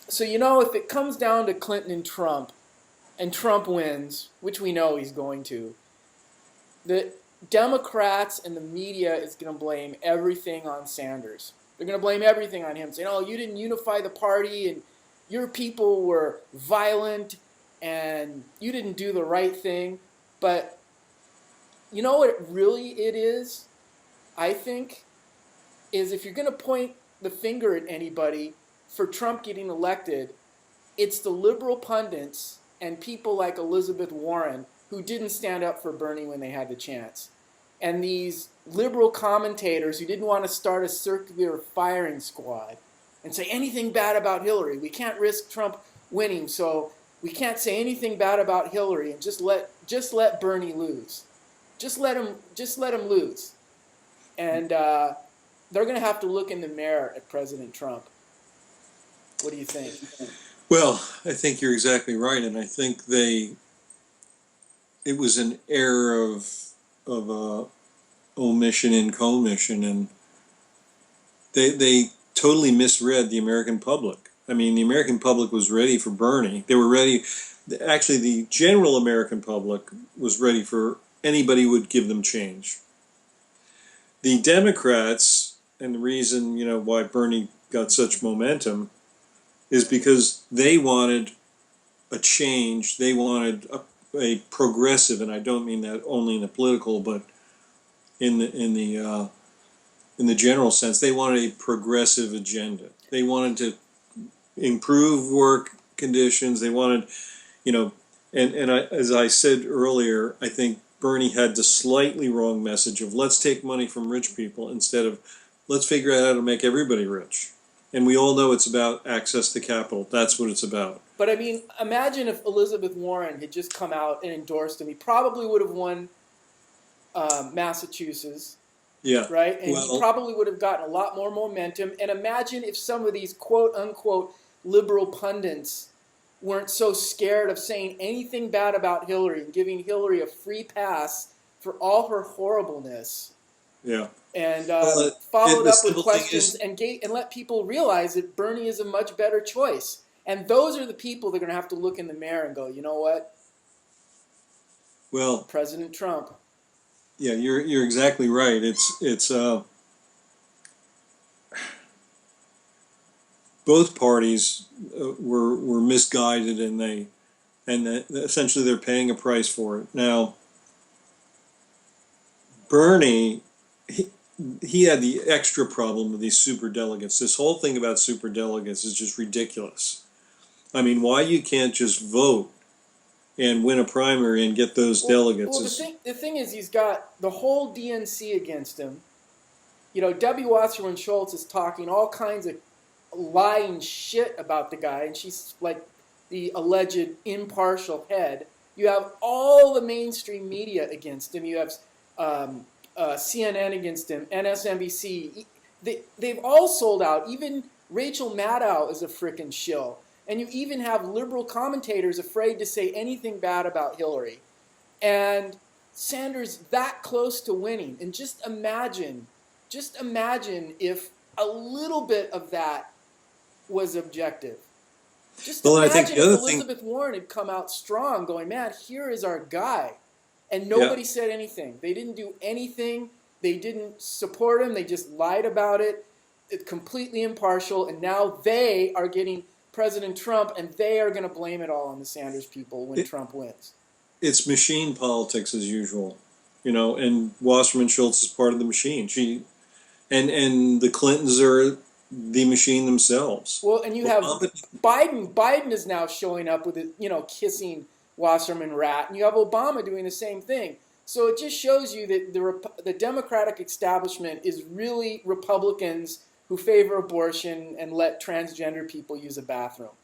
So, if it comes down to Clinton and Trump wins, which we know he's going to, the Democrats and the media is going to blame everything on Sanders. They're going to blame everything on him, saying, "Oh, you didn't unify the party, and your people were violent, and you didn't do the right thing." But you know what it is, I think, is if you're going to point the finger at anybody for Trump getting elected, it's the liberal pundits and people like Elizabeth Warren who didn't stand up for Bernie when they had the chance. And these liberal commentators who didn't want to start a circular firing squad and say anything bad about Hillary. We can't risk Trump winning, so we can't say anything bad about Hillary and just let Bernie lose. Just let him lose. And they're going to have to look in the mirror at President Trump. What do you think? Well, I think you're exactly right, and I think it was an error of omission and commission, and they totally misread the American public. I mean, the American public was ready for Bernie. They were ready. Actually, the general American public was ready for anybody who would give them change. The Democrats, and the reason why Bernie got such momentum, is because they wanted a change. They wanted a progressive, and I don't mean that only in the political, but in the general sense. They wanted a progressive agenda. They wanted to improve work conditions. They wanted, as I said earlier, I think Bernie had the slightly wrong message of let's take money from rich people instead of let's figure out how to make everybody rich. And we all know it's about access to capital. That's what it's about. But I mean, imagine if Elizabeth Warren had just come out and endorsed him. He probably would have won Massachusetts. Yeah. Right? And he probably would have gotten a lot more momentum. And imagine if some of these quote unquote liberal pundits weren't so scared of saying anything bad about Hillary and giving Hillary a free pass for all her horribleness. Yeah. And followed up with questions and let people realize that Bernie is a much better choice. And those are the people that are going to have to look in the mirror and go, you know what? Well, President Trump. Yeah, you're exactly right. It's both parties were misguided, and essentially they're paying a price for it. Now, Bernie, he had the extra problem with these super delegates. This whole thing about super delegates is just ridiculous. I mean, why you can't just vote and win a primary and get those delegates? Well, the thing is, he's got the whole DNC against him. Debbie Wasserman Schultz is talking all kinds of lying shit about the guy, and she's like the alleged impartial head. You have all the mainstream media against him. You have CNN against him, MSNBC. They've all sold out. Even Rachel Maddow is a frickin' shill. And you even have liberal commentators afraid to say anything bad about Hillary. And Sanders that close to winning. And just imagine if a little bit of that was objective. Just imagine if Elizabeth Warren had come out strong going, man, here is our guy. And nobody said anything. They didn't do anything. They didn't support him. They just lied about it. It's completely impartial. And now they are getting President Trump, and they are going to blame it all on the Sanders people when Trump wins. It's machine politics as usual, and Wasserman Schultz is part of the machine. And the Clintons are the machine themselves. Well, and you have Biden. Biden is now showing up with it, kissing Wasserman Rat, and you have Obama doing the same thing. So it just shows you that the Democratic establishment is really Republicans who favor abortion and let transgender people use a bathroom.